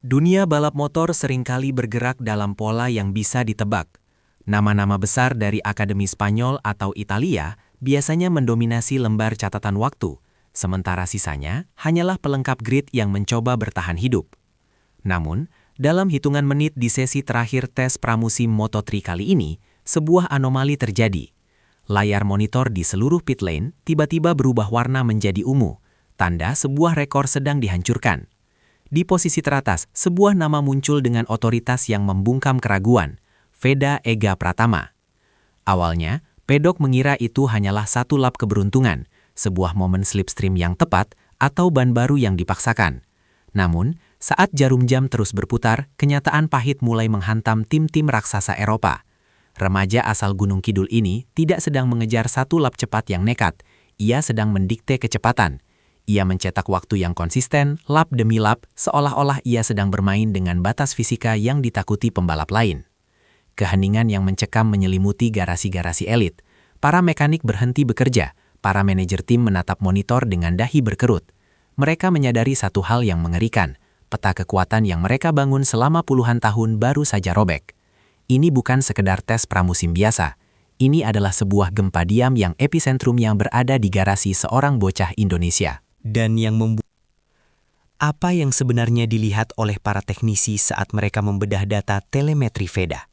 Dunia balap motor seringkali bergerak dalam pola yang bisa ditebak. Nama-nama besar dari Akademi Spanyol atau Italia biasanya mendominasi lembar catatan waktu, sementara sisanya hanyalah pelengkap grid yang mencoba bertahan hidup. Namun, dalam hitungan menit di sesi terakhir tes pramusim Moto3 kali ini, sebuah anomali terjadi. Layar monitor di seluruh pit lane tiba-tiba berubah warna menjadi ungu, tanda sebuah rekor sedang dihancurkan. Di posisi teratas, sebuah nama muncul dengan otoritas yang membungkam keraguan, Veda Ega Pratama. Awalnya, pedok mengira itu hanyalah satu lap keberuntungan, sebuah momen slipstream yang tepat, atau ban baru yang dipaksakan. Namun, saat jarum jam terus berputar, kenyataan pahit mulai menghantam tim-tim raksasa Eropa. Remaja asal Gunung Kidul ini tidak sedang mengejar satu lap cepat yang nekat, ia sedang mendikte kecepatan. Ia mencetak waktu yang konsisten, lap demi lap, seolah-olah ia sedang bermain dengan batas fisika yang ditakuti pembalap lain. Keheningan yang mencekam menyelimuti garasi-garasi elit. Para mekanik berhenti bekerja, para manajer tim menatap monitor dengan dahi berkerut. Mereka menyadari satu hal yang mengerikan, peta kekuatan yang mereka bangun selama puluhan tahun baru saja robek. Ini bukan sekedar tes pramusim biasa. Ini adalah sebuah gempa diam yang episentrumnya berada di garasi seorang bocah Indonesia. Dan yang membuat apa yang sebenarnya dilihat oleh para teknisi saat mereka membedah data telemetri Veda.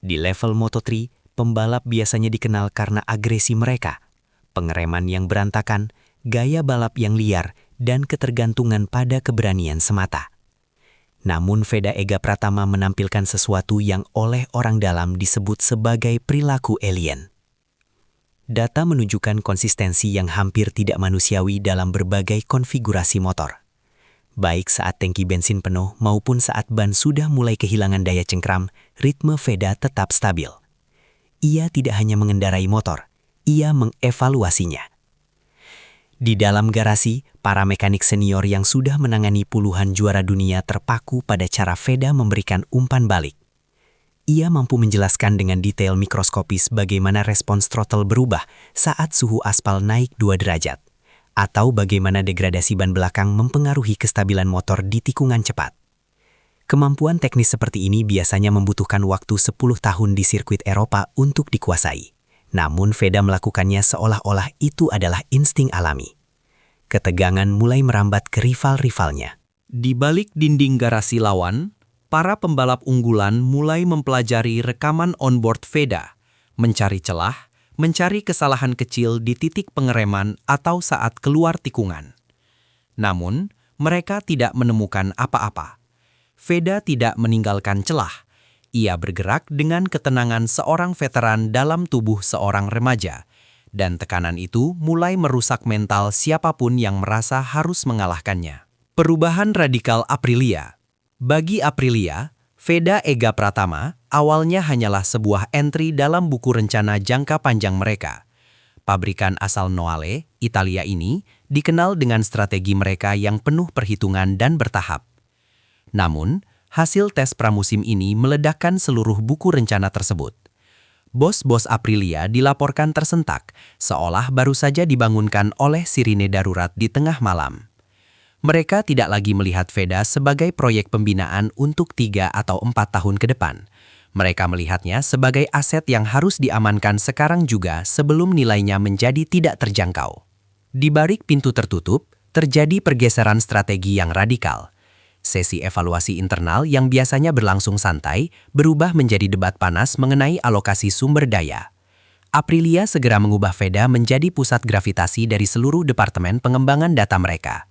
Di level Moto3, pembalap biasanya dikenal karena agresi mereka, pengereman yang berantakan, gaya balap yang liar, dan ketergantungan pada keberanian semata. Namun Veda Ega Pratama menampilkan sesuatu yang oleh orang dalam disebut sebagai perilaku alien. Data menunjukkan konsistensi yang hampir tidak manusiawi dalam berbagai konfigurasi motor. Baik saat tangki bensin penuh maupun saat ban sudah mulai kehilangan daya cengkram, ritme Veda tetap stabil. Ia tidak hanya mengendarai motor, ia mengevaluasinya. Di dalam garasi, para mekanik senior yang sudah menangani puluhan juara dunia terpaku pada cara Veda memberikan umpan balik. Ia mampu menjelaskan dengan detail mikroskopis bagaimana respons throttle berubah saat suhu aspal naik 2 derajat, atau bagaimana degradasi ban belakang mempengaruhi kestabilan motor di tikungan cepat. Kemampuan teknis seperti ini biasanya membutuhkan waktu 10 tahun di sirkuit Eropa untuk dikuasai. Namun Veda melakukannya seolah-olah itu adalah insting alami. Ketegangan mulai merambat ke rival-rivalnya. Di balik dinding garasi lawan, para pembalap unggulan mulai mempelajari rekaman onboard Veda, mencari celah, mencari kesalahan kecil di titik pengereman atau saat keluar tikungan. Namun, mereka tidak menemukan apa-apa. Veda tidak meninggalkan celah. Ia bergerak dengan ketenangan seorang veteran dalam tubuh seorang remaja, dan tekanan itu mulai merusak mental siapapun yang merasa harus mengalahkannya. Perubahan radikal Aprilia. Bagi Aprilia, Veda Ega Pratama awalnya hanyalah sebuah entry dalam buku rencana jangka panjang mereka. Pabrikan asal Noale, Italia ini dikenal dengan strategi mereka yang penuh perhitungan dan bertahap. Namun, hasil tes pramusim ini meledakkan seluruh buku rencana tersebut. Bos-bos Aprilia dilaporkan tersentak, seolah baru saja dibangunkan oleh sirine darurat di tengah malam. Mereka tidak lagi melihat Veda sebagai proyek pembinaan untuk 3 atau 4 tahun ke depan. Mereka melihatnya sebagai aset yang harus diamankan sekarang juga sebelum nilainya menjadi tidak terjangkau. Di balik pintu tertutup, terjadi pergeseran strategi yang radikal. Sesi evaluasi internal yang biasanya berlangsung santai berubah menjadi debat panas mengenai alokasi sumber daya. Aprilia segera mengubah Veda menjadi pusat gravitasi dari seluruh departemen pengembangan data mereka.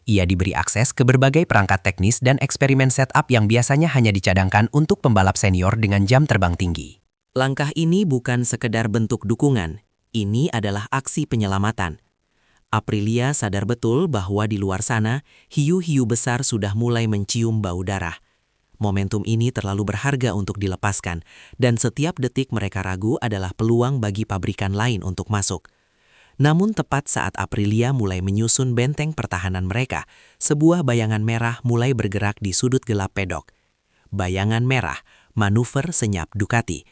Ia diberi akses ke berbagai perangkat teknis dan eksperimen setup yang biasanya hanya dicadangkan untuk pembalap senior dengan jam terbang tinggi. Langkah ini bukan sekedar bentuk dukungan, ini adalah aksi penyelamatan. Aprilia sadar betul bahwa di luar sana, hiu-hiu besar sudah mulai mencium bau darah. Momentum ini terlalu berharga untuk dilepaskan, dan setiap detik mereka ragu adalah peluang bagi pabrikan lain untuk masuk. Namun tepat saat Aprilia mulai menyusun benteng pertahanan mereka, sebuah bayangan merah mulai bergerak di sudut gelap pedok. Bayangan merah, manuver senyap Ducati.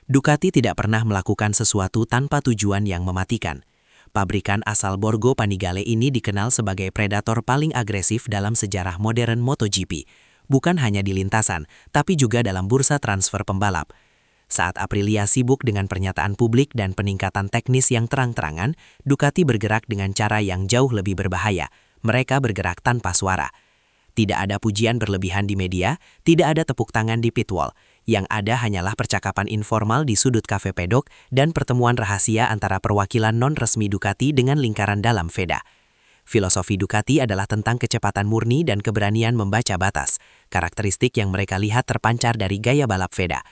Ducati tidak pernah melakukan sesuatu tanpa tujuan yang mematikan. Pabrikan asal Borgo Panigale ini dikenal sebagai predator paling agresif dalam sejarah modern MotoGP. bukan hanya di lintasan, tapi juga dalam bursa transfer pembalap. Saat Aprilia sibuk dengan pernyataan publik dan peningkatan teknis yang terang-terangan, Ducati bergerak dengan cara yang jauh lebih berbahaya. Mereka bergerak tanpa suara. Tidak ada pujian berlebihan di media, tidak ada tepuk tangan di pitwall. Yang ada hanyalah percakapan informal di sudut kafe pedok dan pertemuan rahasia antara perwakilan non-resmi Ducati dengan lingkaran dalam Veda. Filosofi Ducati adalah tentang kecepatan murni dan keberanian membaca batas. Karakteristik yang mereka lihat terpancar dari gaya balap Veda.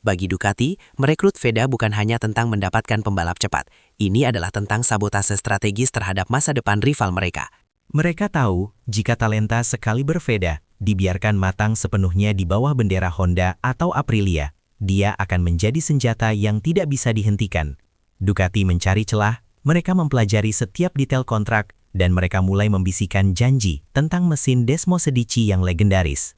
Bagi Ducati, merekrut Veda bukan hanya tentang mendapatkan pembalap cepat. Ini adalah tentang sabotase strategis terhadap masa depan rival mereka. Mereka tahu, jika talenta sekali berbeda, dibiarkan matang sepenuhnya di bawah bendera Honda atau Aprilia, dia akan menjadi senjata yang tidak bisa dihentikan. Ducati mencari celah, mereka mempelajari setiap detail kontrak, dan mereka mulai membisikkan janji tentang mesin Desmo Sedici yang legendaris.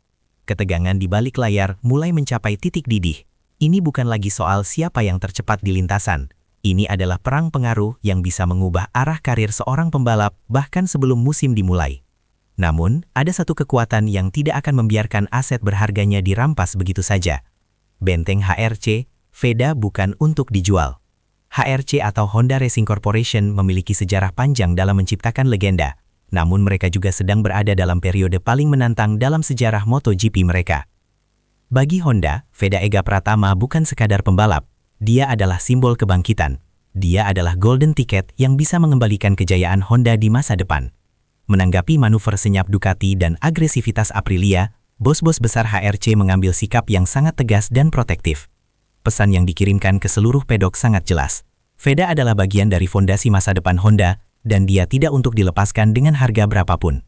Ketegangan di balik layar mulai mencapai titik didih. Ini bukan lagi soal siapa yang tercepat di lintasan. Ini adalah perang pengaruh yang bisa mengubah arah karir seorang pembalap bahkan sebelum musim dimulai. Namun, ada satu kekuatan yang tidak akan membiarkan aset berharganya dirampas begitu saja. Benteng HRC, Veda bukan untuk dijual. HRC atau Honda Racing Corporation memiliki sejarah panjang dalam menciptakan legenda. Namun mereka juga sedang berada dalam periode paling menantang dalam sejarah MotoGP mereka. Bagi Honda, Veda Ega Pratama bukan sekadar pembalap. Dia adalah simbol kebangkitan. Dia adalah golden ticket yang bisa mengembalikan kejayaan Honda di masa depan. Menanggapi manuver senyap Ducati dan agresivitas Aprilia, bos-bos besar HRC mengambil sikap yang sangat tegas dan protektif. Pesan yang dikirimkan ke seluruh pedok sangat jelas. Veda adalah bagian dari fondasi masa depan Honda, dan dia tidak untuk dilepaskan dengan harga berapapun.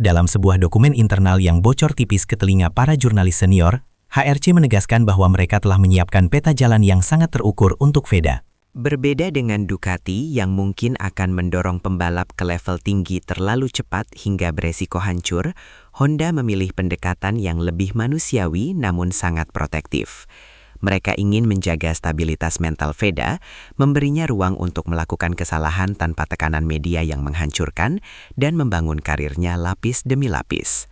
Dalam sebuah dokumen internal yang bocor tipis ke telinga para jurnalis senior, HRC menegaskan bahwa mereka telah menyiapkan peta jalan yang sangat terukur untuk Veda. Berbeda dengan Ducati yang mungkin akan mendorong pembalap ke level tinggi terlalu cepat hingga beresiko hancur, Honda memilih pendekatan yang lebih manusiawi namun sangat protektif. Mereka ingin menjaga stabilitas mental Veda, memberinya ruang untuk melakukan kesalahan tanpa tekanan media yang menghancurkan, dan membangun karirnya lapis demi lapis.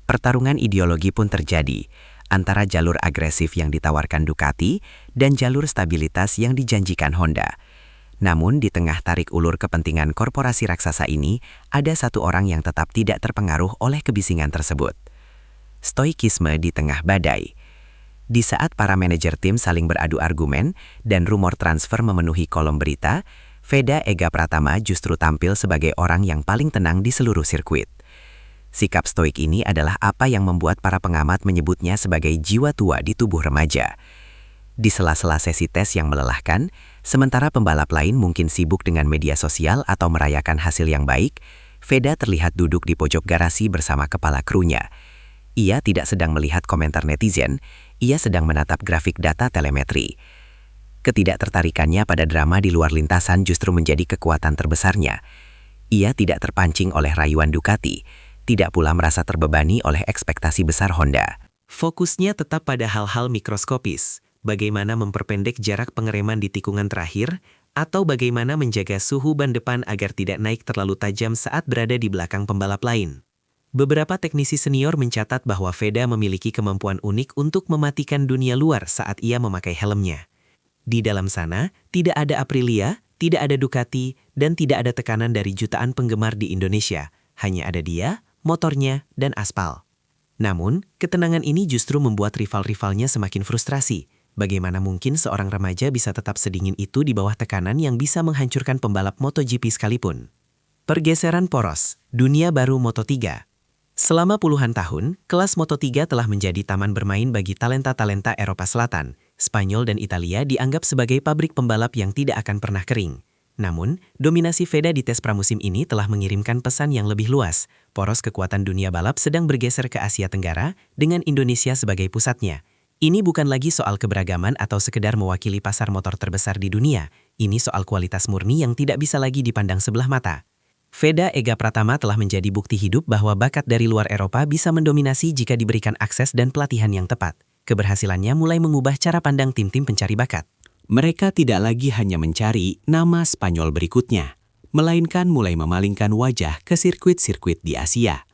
Pertarungan ideologi pun terjadi antara jalur agresif yang ditawarkan Ducati dan jalur stabilitas yang dijanjikan Honda. Namun di tengah tarik ulur kepentingan korporasi raksasa ini, ada satu orang yang tetap tidak terpengaruh oleh kebisingan tersebut. Stoikisme di tengah badai. Di saat para manajer tim saling beradu argumen dan rumor transfer memenuhi kolom berita, Veda Ega Pratama justru tampil sebagai orang yang paling tenang di seluruh sirkuit. Sikap stoik ini adalah apa yang membuat para pengamat menyebutnya sebagai jiwa tua di tubuh remaja. Di sela-sela sesi tes yang melelahkan, sementara pembalap lain mungkin sibuk dengan media sosial atau merayakan hasil yang baik, Veda terlihat duduk di pojok garasi bersama kepala krunya. Ia tidak sedang melihat komentar netizen, ia sedang menatap grafik data telemetri. Ketidaktertarikannya pada drama di luar lintasan justru menjadi kekuatan terbesarnya. Ia tidak terpancing oleh rayuan Ducati, tidak pula merasa terbebani oleh ekspektasi besar Honda. Fokusnya tetap pada hal-hal mikroskopis, bagaimana memperpendek jarak pengereman di tikungan terakhir, atau bagaimana menjaga suhu ban depan agar tidak naik terlalu tajam saat berada di belakang pembalap lain. Beberapa teknisi senior mencatat bahwa Veda memiliki kemampuan unik untuk mematikan dunia luar saat ia memakai helmnya. Di dalam sana, tidak ada Aprilia, tidak ada Ducati, dan tidak ada tekanan dari jutaan penggemar di Indonesia. Hanya ada dia, motornya, dan aspal. Namun, ketenangan ini justru membuat rival-rivalnya semakin frustrasi. Bagaimana mungkin seorang remaja bisa tetap sedingin itu di bawah tekanan yang bisa menghancurkan pembalap MotoGP sekalipun? Pergeseran poros, dunia baru Moto3. Selama puluhan tahun, kelas Moto3 telah menjadi taman bermain bagi talenta-talenta Eropa Selatan. Spanyol dan Italia dianggap sebagai pabrik pembalap yang tidak akan pernah kering. Namun, dominasi Veda di tes pramusim ini telah mengirimkan pesan yang lebih luas. Poros kekuatan dunia balap sedang bergeser ke Asia Tenggara dengan Indonesia sebagai pusatnya. Ini bukan lagi soal keberagaman atau sekedar mewakili pasar motor terbesar di dunia. Ini soal kualitas murni yang tidak bisa lagi dipandang sebelah mata. Veda Ega Pratama telah menjadi bukti hidup bahwa bakat dari luar Eropa bisa mendominasi jika diberikan akses dan pelatihan yang tepat. Keberhasilannya mulai mengubah cara pandang tim-tim pencari bakat. Mereka tidak lagi hanya mencari nama Spanyol berikutnya, melainkan mulai memalingkan wajah ke sirkuit-sirkuit di Asia.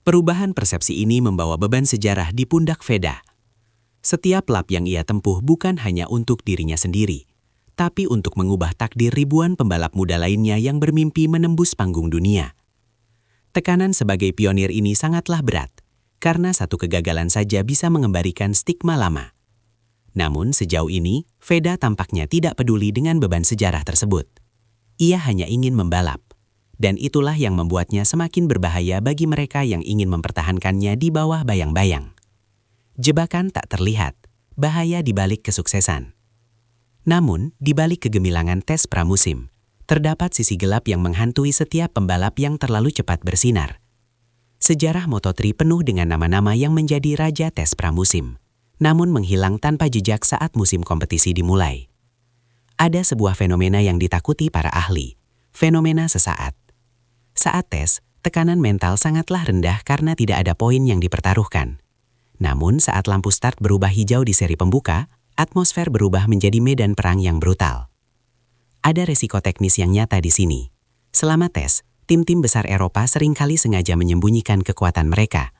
Perubahan persepsi ini membawa beban sejarah di pundak Veda. Setiap lap yang ia tempuh bukan hanya untuk dirinya sendiri, tapi untuk mengubah takdir ribuan pembalap muda lainnya yang bermimpi menembus panggung dunia. Tekanan sebagai pionir ini sangatlah berat, karena satu kegagalan saja bisa mengembalikan stigma lama. Namun sejauh ini, Veda tampaknya tidak peduli dengan beban sejarah tersebut. Ia hanya ingin membalap, dan itulah yang membuatnya semakin berbahaya bagi mereka yang ingin mempertahankannya di bawah bayang-bayang. Jebakan tak terlihat, bahaya di balik kesuksesan. Namun, di balik kegemilangan tes pramusim, terdapat sisi gelap yang menghantui setiap pembalap yang terlalu cepat bersinar. Sejarah Moto3 penuh dengan nama-nama yang menjadi raja tes pramusim, namun menghilang tanpa jejak saat musim kompetisi dimulai. Ada sebuah fenomena yang ditakuti para ahli, fenomena sesaat. Saat tes, tekanan mental sangatlah rendah karena tidak ada poin yang dipertaruhkan. Namun saat lampu start berubah hijau di seri pembuka, atmosfer berubah menjadi medan perang yang brutal. Ada resiko teknis yang nyata di sini. Selama tes, tim-tim besar Eropa seringkali sengaja menyembunyikan kekuatan mereka.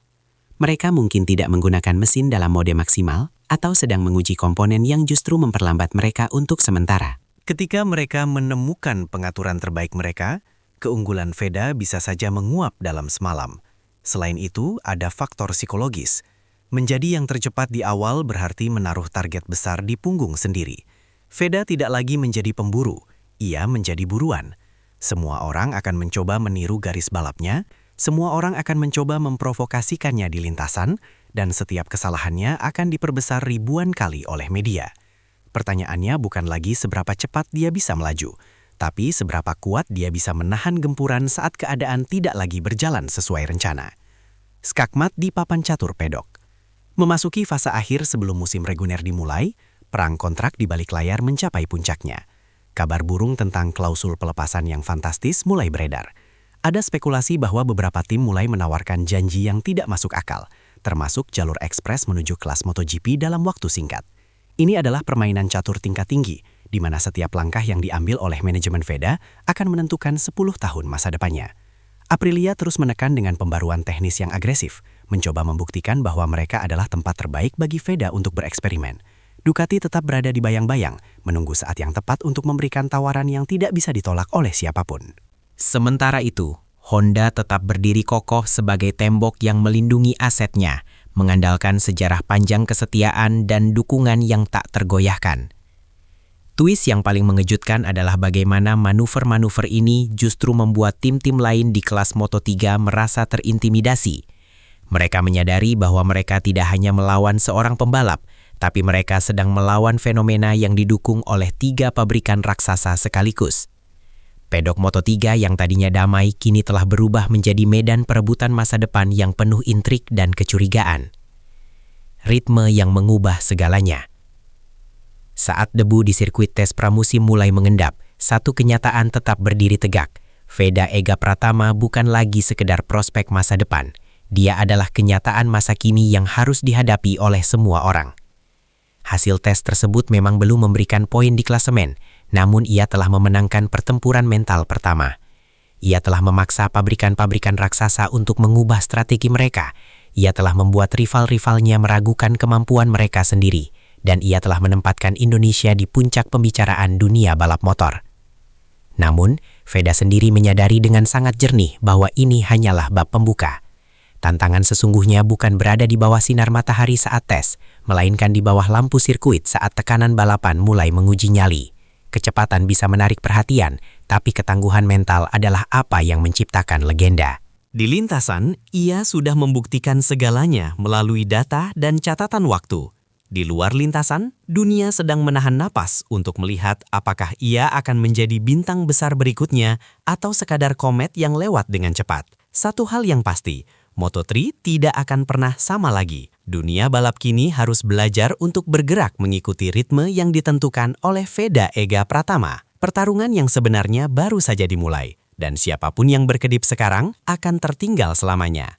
Mereka mungkin tidak menggunakan mesin dalam mode maksimal atau sedang menguji komponen yang justru memperlambat mereka untuk sementara. Ketika mereka menemukan pengaturan terbaik mereka, keunggulan Veda bisa saja menguap dalam semalam. Selain itu, ada faktor psikologis. Menjadi yang tercepat di awal berarti menaruh target besar di punggung sendiri. Veda tidak lagi menjadi pemburu, ia menjadi buruan. Semua orang akan mencoba meniru garis balapnya, semua orang akan mencoba memprovokasikannya di lintasan, dan setiap kesalahannya akan diperbesar ribuan kali oleh media. Pertanyaannya bukan lagi seberapa cepat dia bisa melaju, tapi seberapa kuat dia bisa menahan gempuran saat keadaan tidak lagi berjalan sesuai rencana. Skakmat di papan catur pedok. Memasuki fase akhir sebelum musim reguler dimulai, perang kontrak di balik layar mencapai puncaknya. Kabar burung tentang klausul pelepasan yang fantastis mulai beredar. Ada spekulasi bahwa beberapa tim mulai menawarkan janji yang tidak masuk akal, termasuk jalur ekspres menuju kelas MotoGP dalam waktu singkat. Ini adalah permainan catur tingkat tinggi, di mana setiap langkah yang diambil oleh manajemen Veda akan menentukan 10 tahun masa depannya. Aprilia terus menekan dengan pembaruan teknis yang agresif, mencoba membuktikan bahwa mereka adalah tempat terbaik bagi Veda untuk bereksperimen. Ducati tetap berada di bayang-bayang, menunggu saat yang tepat untuk memberikan tawaran yang tidak bisa ditolak oleh siapapun. Sementara itu, Honda tetap berdiri kokoh sebagai tembok yang melindungi asetnya, mengandalkan sejarah panjang kesetiaan dan dukungan yang tak tergoyahkan. Twist yang paling mengejutkan adalah bagaimana manuver-manuver ini justru membuat tim-tim lain di kelas Moto3 merasa terintimidasi. Mereka menyadari bahwa mereka tidak hanya melawan seorang pembalap, tapi mereka sedang melawan fenomena yang didukung oleh 3 pabrikan raksasa sekaligus. Pedok Moto3 yang tadinya damai kini telah berubah menjadi medan perebutan masa depan yang penuh intrik dan kecurigaan. Ritme yang mengubah segalanya. Saat debu di sirkuit tes pramusim mulai mengendap, satu kenyataan tetap berdiri tegak. Veda Ega Pratama bukan lagi sekedar prospek masa depan. Dia adalah kenyataan masa kini yang harus dihadapi oleh semua orang. Hasil tes tersebut memang belum memberikan poin di klasemen, namun ia telah memenangkan pertempuran mental pertama. Ia telah memaksa pabrikan-pabrikan raksasa untuk mengubah strategi mereka. Ia telah membuat rival-rivalnya meragukan kemampuan mereka sendiri. Dan ia telah menempatkan Indonesia di puncak pembicaraan dunia balap motor. Namun, Veda sendiri menyadari dengan sangat jernih bahwa ini hanyalah bab pembuka. Tantangan sesungguhnya bukan berada di bawah sinar matahari saat tes, melainkan di bawah lampu sirkuit saat tekanan balapan mulai menguji nyali. Kecepatan bisa menarik perhatian, tapi ketangguhan mental adalah apa yang menciptakan legenda. Di lintasan, ia sudah membuktikan segalanya melalui data dan catatan waktu. Di luar lintasan, dunia sedang menahan napas untuk melihat apakah ia akan menjadi bintang besar berikutnya atau sekadar komet yang lewat dengan cepat. Satu hal yang pasti, Moto3 tidak akan pernah sama lagi. Dunia balap kini harus belajar untuk bergerak mengikuti ritme yang ditentukan oleh Veda Ega Pratama. Pertarungan yang sebenarnya baru saja dimulai, dan siapapun yang berkedip sekarang akan tertinggal selamanya.